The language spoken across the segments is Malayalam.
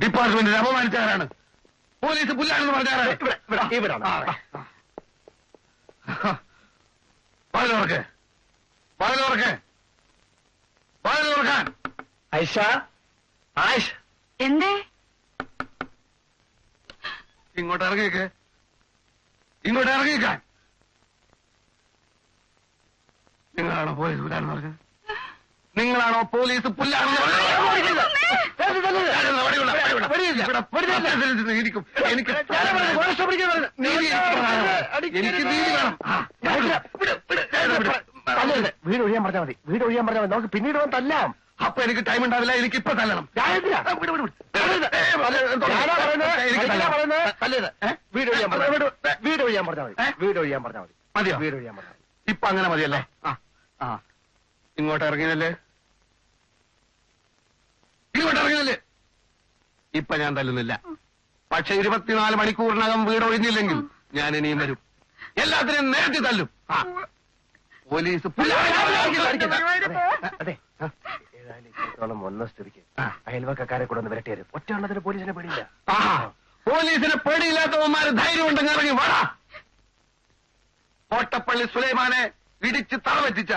ഡിപ്പാർട്ട്മെന്റിനെ അപമാനിച്ചാരാണ്? പോലീസ് പുല്ലാണെന്ന് പറഞ്ഞാരാണ്? വാതിലോർക്കാൻ ഐഷ, ആയിഷ്, എന്തേ? ഇങ്ങോട്ട് ഇറങ്ങിയേക്ക്. ഇങ്ങോട്ട് ഇറങ്ങിയേക്കാൻ. നിങ്ങളാണോ പോലീസ് പുല്ലാണെന്ന് പറഞ്ഞത്? നിങ്ങളാണോ പോലീസ് പുല്ലാണെന്ന് പറഞ്ഞത്? എനിക്ക് നീതി വേണം. വീട് ഒഴിയാൻ പറഞ്ഞാൽ മതി, വീട് ഒഴിയാൻ പറഞ്ഞാൽ മതി, നമുക്ക് പിന്നീട് തല്ലാം. അപ്പൊ എനിക്ക് ടൈം ഉണ്ടാവില്ല, എനിക്ക് ഇപ്പൊ തല്ലണം. വീട് ഒഴിയാൻ പറഞ്ഞാൽ മതി, വീട് ഒഴിയാൻ പറഞ്ഞാൽ മതി, വീട് ഒഴിയാൻ പറഞ്ഞാൽ മതി. മതിയോ? വീട് ഒഴിയാൻ പറഞ്ഞാൽ മതി. ഇപ്പൊ അങ്ങനെ മതിയല്ലേ? ഇങ്ങോട്ട് ഇറങ്ങിയതല്ലേ? ഇങ്ങോട്ട് ഇറങ്ങിയതല്ലേ? ഇപ്പൊ ഞാൻ തല്ലുന്നില്ല. പക്ഷെ 24 മണിക്കൂറിനകം വീട് ഒഴിഞ്ഞില്ലെങ്കിൽ ഞാൻ ഇനിയും വരും. എല്ലാത്തിനും നേരത്തെ തല്ലും. പോലീസ് അതെ, ഏതായാലും ഇത്രത്തോളം വന്ന സ്ഥിതിക്ക് അയൽവക്കാരെ കൂടെ ഒന്ന് വിരട്ടിയാലും ഒറ്റയുള്ളതിന് പോലീസിനെ പേടിയില്ല. പോലീസിനെ പേടിയില്ലാത്തവന്മാര് ധൈര്യം ഉണ്ടെങ്കിൽ ഇറങ്ങി വാടാ. കോട്ടപ്പള്ളി സുലൈമാനെ ഇടിച്ച് തറവെറ്റിച്ച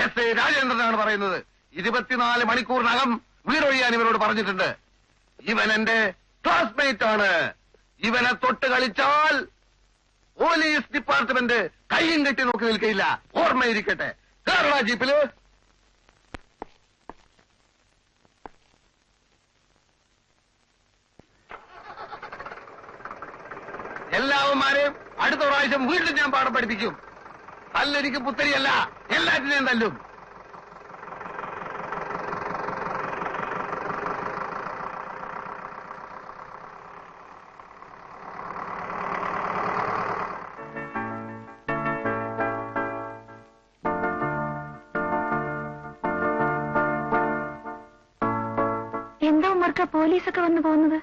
എസ് ഐ രാജേന്ദ്രനാണ് പറയുന്നത്. 24 മണിക്കൂറിനകം വീടൊഴിയാൻ ഇവരോട് പറഞ്ഞിട്ടുണ്ട്. ഇവൻ എന്റെ ക്ലാസ്മേറ്റ് ആണ്. ഇവനെ തൊട്ട് കളിച്ചാൽ പോലീസ് ഡിപ്പാർട്ട്മെന്റ് കയ്യും കെട്ടി നോക്കി നിൽക്കയില്ല. ഓർമ്മയിരിക്കട്ടെ. കേരള ജീപ്പില് എല്ലാവന്മാരെയും അടുത്ത പ്രാവശ്യം വീണ്ടും ഞാൻ പാഠം പഠിപ്പിക്കും. തല്ലെനിക്ക് പുത്തരിയല്ല, എല്ലാറ്റിനെയും തല്ലും. എന്താ ഉമ്മർക്ക പോലീസൊക്കെ വന്നു പോകുന്നത്?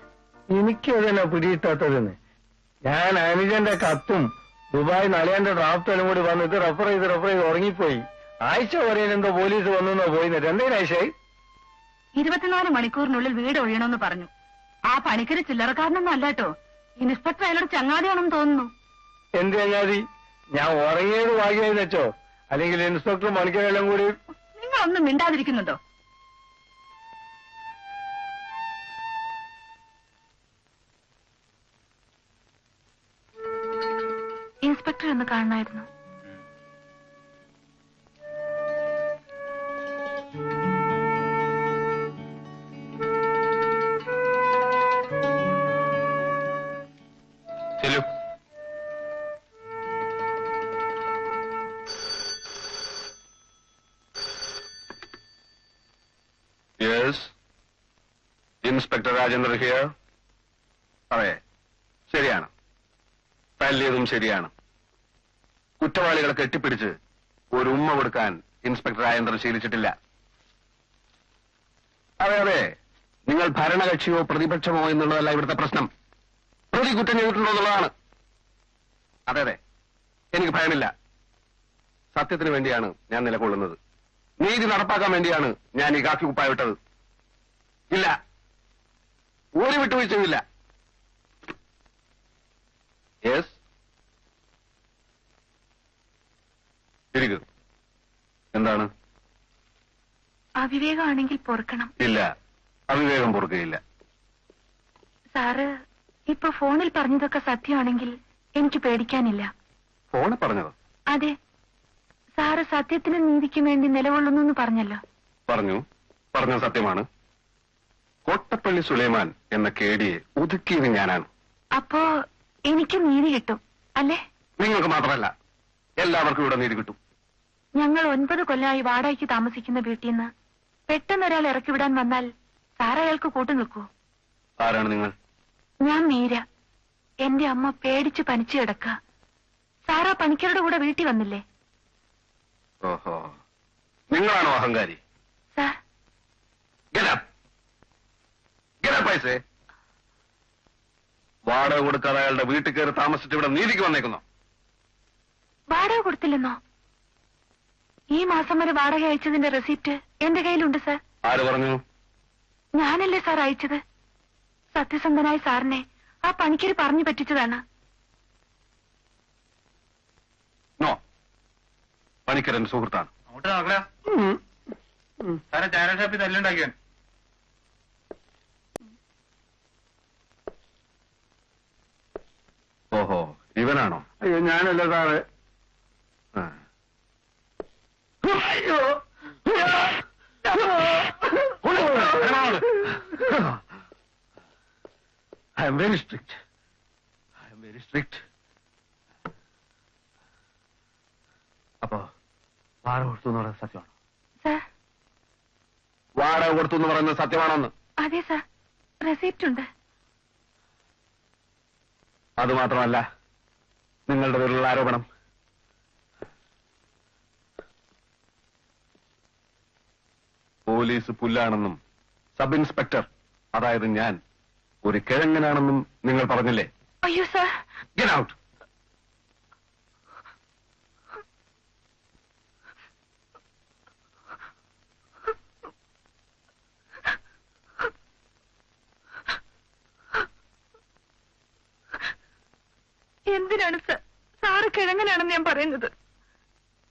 എനിക്കതിനാ പിടിയിട്ടാത്തതെന്ന്. ഞാൻ അനുജന്റെ കത്തും ദുബായ് നളിയന്റെ ഡ്രാഫ്റ്റും കൂടി വന്നിട്ട് റെഫർ ചെയ്ത് ഉറങ്ങിപ്പോയി. ആഴ്ച പറയുന്നത് എന്തോ പോലീസ് വന്നു പോയിന്നിട്ട് എന്തേലും ആഴ്ചയായി? 24 മണിക്കൂറിനുള്ളിൽ വീട് ഒഴിയണമെന്ന് പറഞ്ഞു. ആ പണിക്കര് ചില്ലറക്കാരനൊന്നും അല്ലാട്ടോ. ഇൻസ്പെക്ടർ അയാളുടെ ചങ്ങാതിയാണെന്ന് തോന്നുന്നു. എന്ത് ചങ്ങാതി? ഞാൻ ഉറങ്ങിയത് ഭാഗ്യമായെന്ന് വെച്ചോ? അല്ലെങ്കിൽ ഇൻസ്പെക്ടർ മണിക്കരെല്ലാം കൂടി നിങ്ങളൊന്നും മിണ്ടാതിരിക്കുന്നുണ്ടോ? ഇൻസ്പെക്ടർ എന്ന് കാണണമായിരുന്നു. ചെല്ലു. Yes, inspector Rajendra here. അതെ, ശരിയാണ്. തല്ലിയതും ശരിയാണ്. കുറ്റവാളികളെ കെട്ടിപ്പിടിച്ച് ഒരു ഉമ്മ കൊടുക്കാൻ ഇൻസ്പെക്ടർ രാജേന്ദ്രൻ ശീലിച്ചിട്ടില്ല. അതെ അതെ, നിങ്ങൾ ഭരണകക്ഷിയോ പ്രതിപക്ഷമോ എന്നുള്ളതല്ല ഇവിടുത്തെ പ്രശ്നം. പ്രതി കുറ്റം ചെയ്തിട്ടുണ്ടോ എന്നുള്ളതാണ്. അതെ അതെ, എനിക്ക് ഭയമില്ല. സത്യത്തിന് വേണ്ടിയാണ് ഞാൻ നിലകൊള്ളുന്നത്. നീതി നടപ്പാക്കാൻ വേണ്ടിയാണ് ഞാൻ ഈ കാക്കി കുപ്പായിട്ടത്. ഇല്ല, ഒരു വിട്ടുവീഴ്ചയുമില്ല. യെസ്, ഇരിക്കൂ. എന്താണ്? അവിവേകമാണെങ്കിൽ പൊറുക്കണം. ഇല്ല, അവിവേകം പൊറുക്കുകയില്ല. സാറ് ഇപ്പൊ ഫോണിൽ പറഞ്ഞതൊക്കെ സത്യമാണെങ്കിൽ എനിക്ക് പേടിക്കാനില്ല. ഫോണിൽ പറഞ്ഞതോ? അതെ, സാറ് സത്യത്തിനും നീതിക്കും വേണ്ടി നിലകൊള്ളുന്നു എന്ന് പറഞ്ഞല്ലോ. പറഞ്ഞു സത്യമാണ്. കോട്ടപ്പള്ളി സുലൈമാൻ എന്ന കേടിയെ ഒതുക്കിയത് ഞാനാണ്. അപ്പോ എനിക്ക് നീതി കിട്ടും അല്ലേ? നിങ്ങൾക്ക് മാത്രമല്ല, എല്ലാവർക്കും ഇവിടെ നീതി കിട്ടും. ഞങ്ങൾ 9 കൊല്ലമായി വാടകയ്ക്ക് താമസിക്കുന്ന വീട്ടിൽ നിന്ന് പെട്ടെന്ന് ഒരാൾ ഇറക്കി വിടാൻ വന്നാൽ സാർ അയാൾക്ക് കൂട്ടു നിൽക്കൂ? ആരാണ് നിങ്ങൾ? ഞാൻ മീര. എന്റെ അമ്മ പേടിച്ച് പനിച്ചു കിടക്ക. സാറാ പണിക്കരുടെ കൂടെ വീട്ടിൽ വന്നില്ലേ? ഓഹോ, നിങ്ങളാണോ അഹങ്കാരി? സാർ പൈസേ വാടക കൊടുക്കാതെ അയാളുടെ വീട്ടിൽ കയറി താമസിച്ചിട്ട് ഇവിടെ നീതിക്ക് വന്നേക്കുന്നു. വാടക കൊടുത്തില്ലെന്നോ? ഈ മാസം വരെ വാടക അയച്ചതിന്റെ റെസിപ്റ്റ് എന്റെ കയ്യിലുണ്ട് സാർ. ആര് പറഞ്ഞു? ഞാനല്ലേ സാർ അയച്ചത്. സത്യസന്ധനായ സാറിനെ ആ പണിക്കര് പറഞ്ഞു പറ്റിച്ചതാണ്. നോ, പണിക്കരൻ സുഹൃത്താണ്. അങ്ങോട്ട് നോക്കല സാറെ ചായ ഷാപ്പിൽ തല്ലുണ്ടാക്കിയാൻ. ഓഹോ, ഇവനാണോ? അയ്യോ, ഞാനല്ല സാറ്. ആ. അയ്യോ, I am very strict. I am very strict. അപ്പോ വാടക കൊടുത്തു എന്ന് പറയുന്നത് സത്യമാണോ? സാർ? വാടക കൊടുത്തു എന്ന് പറയുന്നത് സത്യമാണോന്ന്? അതെ സാർ, റെസിപ്റ്റ് ഉണ്ട്. അത് മാത്രമല്ല, നിങ്ങളുടെ പേരിലുള്ള ആരോപണം പോലീസ് പുല്ലാണെന്നും സബ് ഇൻസ്പെക്ടർ, അതായത് ഞാൻ, ഒരു കിഴങ്ങനാണെന്നും നിങ്ങൾ പറഞ്ഞില്ലേ? അയ്യോ സാർ. Get out. എന്തിനാണ് സാർ സാറ് കിഴങ്ങനാണെന്ന് ഞാൻ പറയുന്നത്?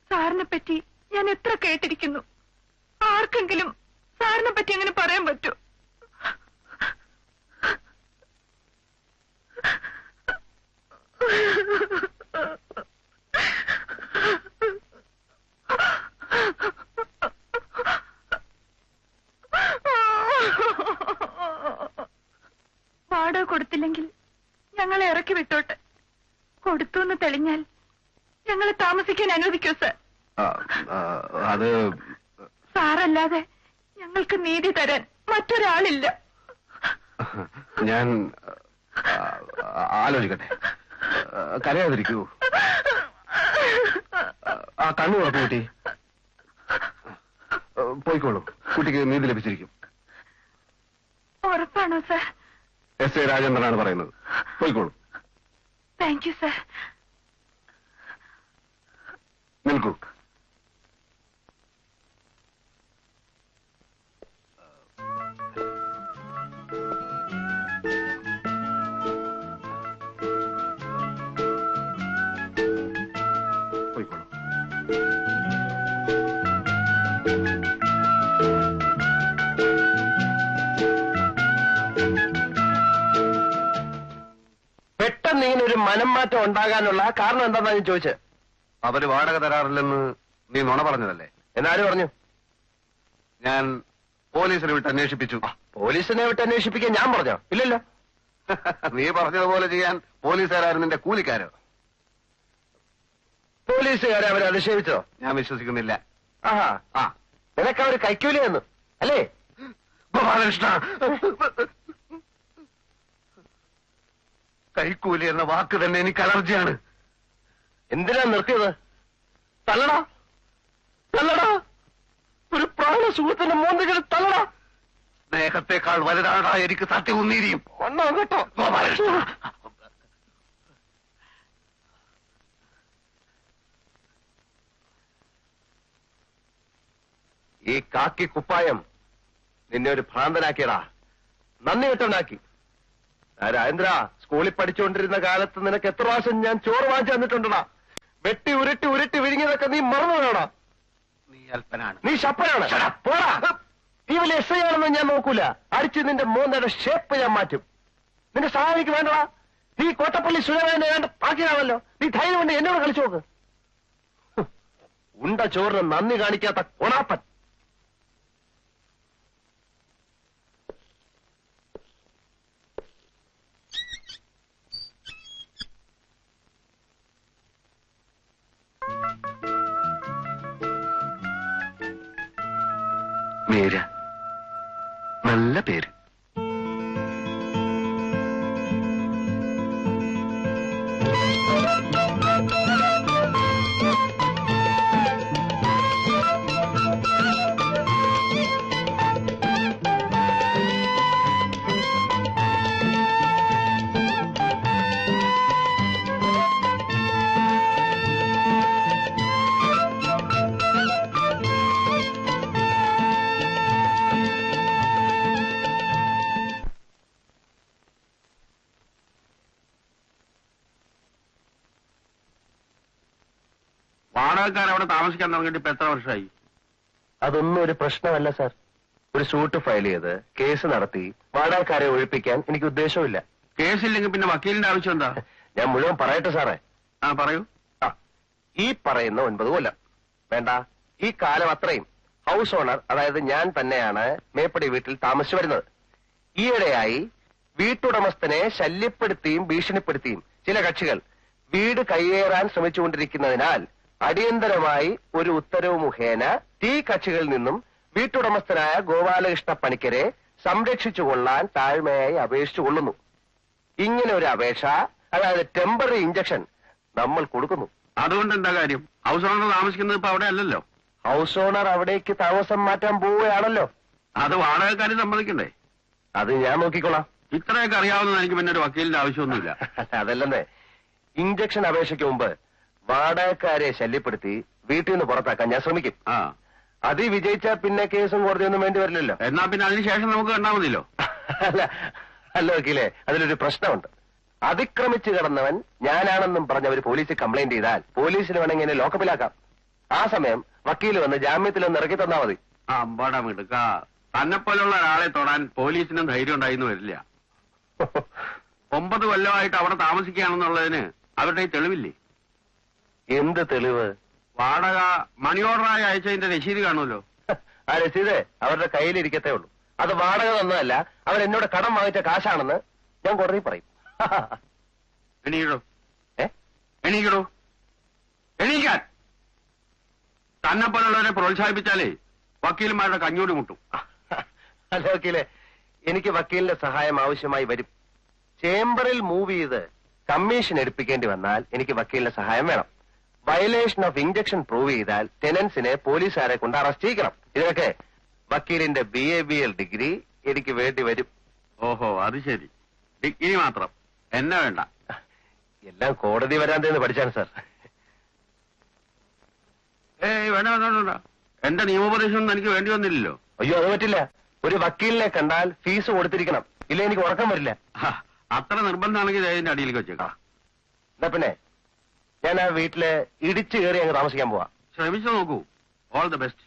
സാറിനെ പറ്റി ഞാൻ എത്ര കേട്ടിരിക്കുന്നു. ആർക്കെങ്കിലും സാറിനെ പറ്റി അങ്ങനെ പറയാൻ പറ്റൂ? വാടക കൊടുത്തില്ലെങ്കിൽ ഞങ്ങളെ ഇറക്കി വിട്ടോട്ടെ. കൊടുത്തു എന്ന് തെളിഞ്ഞാൽ ഞങ്ങളെ താമസിക്കാൻ അനുവദിക്കൂ സാർ. അത് സാറല്ലാതെ ഞങ്ങൾക്ക് നീതി തരാൻ മറ്റൊരാളില്ല. ഞാൻ ആലോചിക്കട്ടെ. കരയാതിരിക്കൂ. ആ കണ്ണു തുറക്കു കുട്ടി. പോയിക്കോളൂ, കുട്ടിക്ക് നീതി ലഭിച്ചിരിക്കും. ഉറപ്പാണോ സാർ? എസ് എ രാജേന്ദ്രനാണ് പറയുന്നത്. പോയിക്കോളൂ. Thank you sir. നിൽക്കൂ. പോയിക്കോളൂ. പെട്ടെന്ന് ഇങ്ങനൊരു മനം മാറ്റം ഉണ്ടാകാനുള്ള കാരണം എന്താണെന്നാ ഞാൻ ചോദിച്ചത്. അവര് വാടക തരാറില്ലെന്ന് നീ നുണ പറഞ്ഞതല്ലേ? എന്നാരും പറഞ്ഞു? ഞാൻ പോലീസിനെ വിട്ട് അന്വേഷിപ്പിച്ചു. പോലീസിനെ വിട്ട് അന്വേഷിപ്പിക്കാൻ ഞാൻ പറഞ്ഞോ? ഇല്ലല്ലോ. നീ പറഞ്ഞതുപോലെ ചെയ്യാൻ പോലീസുകാരും നിന്റെ കൂലിക്കാരോ? പോലീസുകാരെ അവരെ അധിക്ഷേപിച്ചോ? ഞാൻ വിശ്വസിക്കുന്നില്ല. ആഹാ, ആ, നിനക്ക് അവര് കൈക്കൂലി തന്നു അല്ലേ? ഗോപാലകൃഷ്ണ, കൈക്കൂലി എന്ന വാക്ക് തന്നെ എനിക്ക് അലർജിയാണ്. എന്തിനാ നിർത്തിയത്? തല്ലടാ, തല്ലടാ, ഒരു പ്രാണ സുഹൃത്തിന്റെ മോന്തികൾ തല്ലടാ. സ്നേഹത്തെക്കാൾ വലുതാടാ എനിക്ക് സത്യവും നീതിയും. ഒന്നോ കേട്ടോ ഗോപാലകൃഷ്ണ, ഈ കാക്കി കുപ്പായം നിന്നെ ഒരു ഭ്രാന്തനാക്കിയടാ, നന്ദി കെട്ടവനാക്കി. രാജേന്ദ്ര, സ്കൂളിൽ പഠിച്ചുകൊണ്ടിരുന്ന കാലത്ത് നിനക്ക് എത്ര പ്രാവശ്യം ഞാൻ ചോറ് വാങ്ങിച്ചു തന്നിട്ടുണ്ടടാ. വെട്ടി ഉരുട്ടി ഉരുട്ടി വിഴുങ്ങിയതൊക്കെ നീ മറന്നു വേണോടാ. നീ അല്പനാണ്. നീ ശപ്പനാണ്. പോടാ. നീ വലിയ എസ് ഐ ആണെന്ന് ഞാൻ നോക്കൂല. അടിച്ച് നിന്റെ മൂന്നയുടെ ഷേപ്പ് ഞാൻ മാറ്റും. നിന്റെ സഹായിക്ക് വേണ്ടടാ. നീ കോട്ടപ്പള്ളി സുരവേനെ വേണ്ട പാക്കിയാണല്ലോ. നീ ധൈര്യം കൊണ്ട് എന്നോട് കളിച്ചു നോക്ക്. ഉണ്ട ചോറിന് നന്ദി കാണിക്കാത്ത കൊണാപ്പൻ. മീര, നല്ല പേര്. വാടകക്കാർ അവിടെ താമസിക്കാൻ തുടങ്ങിയിട്ട് ഇപ്പൊ എത്ര വർഷമായി? അതൊന്നും ഒരു പ്രശ്നമല്ല സാർ. ഒരു സൂട്ട് ഫയൽ ചെയ്ത് കേസ് നടത്തി വാടകക്കാരെ ഒഴിപ്പിക്കാൻ എനിക്ക് ഉദ്ദേശമില്ല. കേസില്ലെങ്കിൽ പിന്നെ വക്കീലിന്റെ ആവശ്യം എന്താ? ഞാൻ മുഴുവൻ പറയട്ടെ സാറേ. ആ പറയൂ. ആ, ഈ പറയുന്ന 9 കൊല്ലം വേണ്ട, ഈ കാലം അത്രയും ഹൗസ് ഓണർ, അതായത് ഞാൻ തന്നെയാണ് മേപ്പടി വീട്ടിൽ താമസിച്ചു വരുന്നത്. ഈയിടെയായി വീട്ടുടമസ്ഥനെ ശല്യപ്പെടുത്തിയും ഭീഷണിപ്പെടുത്തിയും ചില കക്ഷികൾ വീട് കയ്യേറാൻ ശ്രമിച്ചുകൊണ്ടിരിക്കുന്നതിനാൽ അടിയന്തരമായി ഒരു ഉത്തരവ് മുഖേന ഈ കക്ഷികളിൽ നിന്നും വീട്ടുടമസ്ഥനായ ഗോപാലകൃഷ്ണ പണിക്കരെ സംരക്ഷിച്ചുകൊള്ളാൻ താഴ്മയായി അപേക്ഷിച്ചുകൊള്ളുന്നു. ഇങ്ങനെ ഒരു അപേക്ഷ, അതായത് ടെമ്പററി ഇഞ്ചക്ഷൻ നമ്മൾ കൊടുക്കുന്നു. അതുകൊണ്ട് എന്താ കാര്യം? ഹൗസ് ഓണർ താമസിക്കുന്നത് ഇപ്പൊ അവിടെ അല്ലല്ലോ. ഹൗസ് ഓണർ അവിടേക്ക് താമസം മാറ്റാൻ പോവുകയാണല്ലോ. അത് വാടകക്കാര് സമ്മതിക്കണ്ടേ? അത് ഞാൻ നോക്കിക്കോളാം. ഇത്രയൊക്കെ അറിയാവുന്നത് എനിക്ക് പിന്നെ ഒരു വക്കീലിന്റെ ആവശ്യമൊന്നുമില്ല. അതല്ലെന്നേ, ഇഞ്ചക്ഷൻ അപേക്ഷയ്ക്ക് മുമ്പ് വാടകക്കാരെ ശല്യപ്പെടുത്തി വീട്ടിൽ നിന്ന് പുറത്താക്കാൻ ഞാൻ ശ്രമിക്കും. ആ, അത് വിജയിച്ചാൽ പിന്നെ കേസും കോടതിയൊന്നും വേണ്ടി വരില്ലല്ലോ. എന്നാ പിന്നെ അതിനുശേഷം നമുക്ക് കണ്ടാൽ മതിയല്ലോ. അല്ല വക്കീലേ, അതിലൊരു പ്രശ്നമുണ്ട്. അതിക്രമിച്ചു കിടന്നവൻ ഞാനാണെന്നും പറഞ്ഞ് അവർ പോലീസിൽ കംപ്ലൈന്റ് ചെയ്താൽ പോലീസിന് വേണമെങ്കിൽ എന്നെ ലോക്കപ്പിലാക്കാം. ആ സമയം വക്കീൽ വന്ന് ജാമ്യത്തിലൊന്ന് ഇറക്കി തന്നാ മതി. ആ അമ്പാടാ മിടുക്ക, തന്നെപ്പോലുള്ള ഒരാളെ തൊടാൻ പോലീസിനും ധൈര്യം ഉണ്ടായിന്ന് വരില്ല. 9 കൊല്ലമായിട്ട് അവിടെ താമസിക്കുകയാണെന്നുള്ളതിന് അവരുടെ ഈ തെളിവില്ലേ? എന്ത് തെളിവ്? വാടക മണി ഓർഡറായി അയച്ചതിന്റെ രസീത് കാണുമല്ലോ. ആ രസീത് അവരുടെ കയ്യിലിരിക്കത്തേ ഉള്ളൂ. അത് വാടക തന്നതല്ല, അവരെന്നോട് കടം വാങ്ങിച്ച കാശാണെന്ന് ഞാൻ കോടതി പറയും. എണീക്കടോ, ഏ എണീക്കടോ, എണീക്കാൻ. തന്നെപ്പോലുള്ളവരെ പ്രോത്സാഹിപ്പിച്ചാലേ വക്കീലന്മാരുടെ കഞ്ഞൂടി മുട്ടും. അല്ല വക്കീലെ, എനിക്ക് വക്കീലിന്റെ സഹായം ആവശ്യമായി വരും. ചേംബറിൽ മൂവ് ചെയ്ത് കമ്മീഷൻ എടുപ്പിക്കേണ്ടി വന്നാൽ എനിക്ക് വക്കീലിന്റെ സഹായം വേണം. വയലേഷൻ ഓഫ് ഇഞ്ചക്ഷൻ പ്രൂവ് ചെയ്താൽ ടെനൻസിനെ പോലീസുകാരെ കൊണ്ട് അറസ്റ്റ് ചെയ്യിക്കണം. ഇതിനൊക്കെ വക്കീലിന്റെ BA-BL ഡിഗ്രി എനിക്ക് വേണ്ടി വരും. ഓഹോ, അത് ശരി. ഡിഗ്രി മാത്രം, എന്നെ വേണ്ട. എല്ലാം കോടതി വരാന്തെന്ന് പഠിച്ചാണ് സാർ. ഏയ് വേണ്ട വേണ്ട വേണ്ട, എന്റെ നിയമോപദേശം എനിക്ക് വേണ്ടി വന്നില്ലല്ലോ. അയ്യോ, അത് പറ്റില്ല. ഒരു വക്കീലിനെ കണ്ടാൽ ഫീസ് കൊടുത്തിരിക്കണം, ഇല്ല എനിക്ക് ഉറക്കം വരില്ല. അത്ര നിർബന്ധമാണെങ്കിൽ അതിന്റെ അടിയിലേക്ക് വെച്ചേക്കാം. എന്നാ പിന്നെ ഞാൻ ആ വീട്ടില് ഇടിച്ചു കയറി അങ്ങ് താമസിക്കാൻ പോവാ. ശ്രമിച്ചു നോക്കൂ. All the best.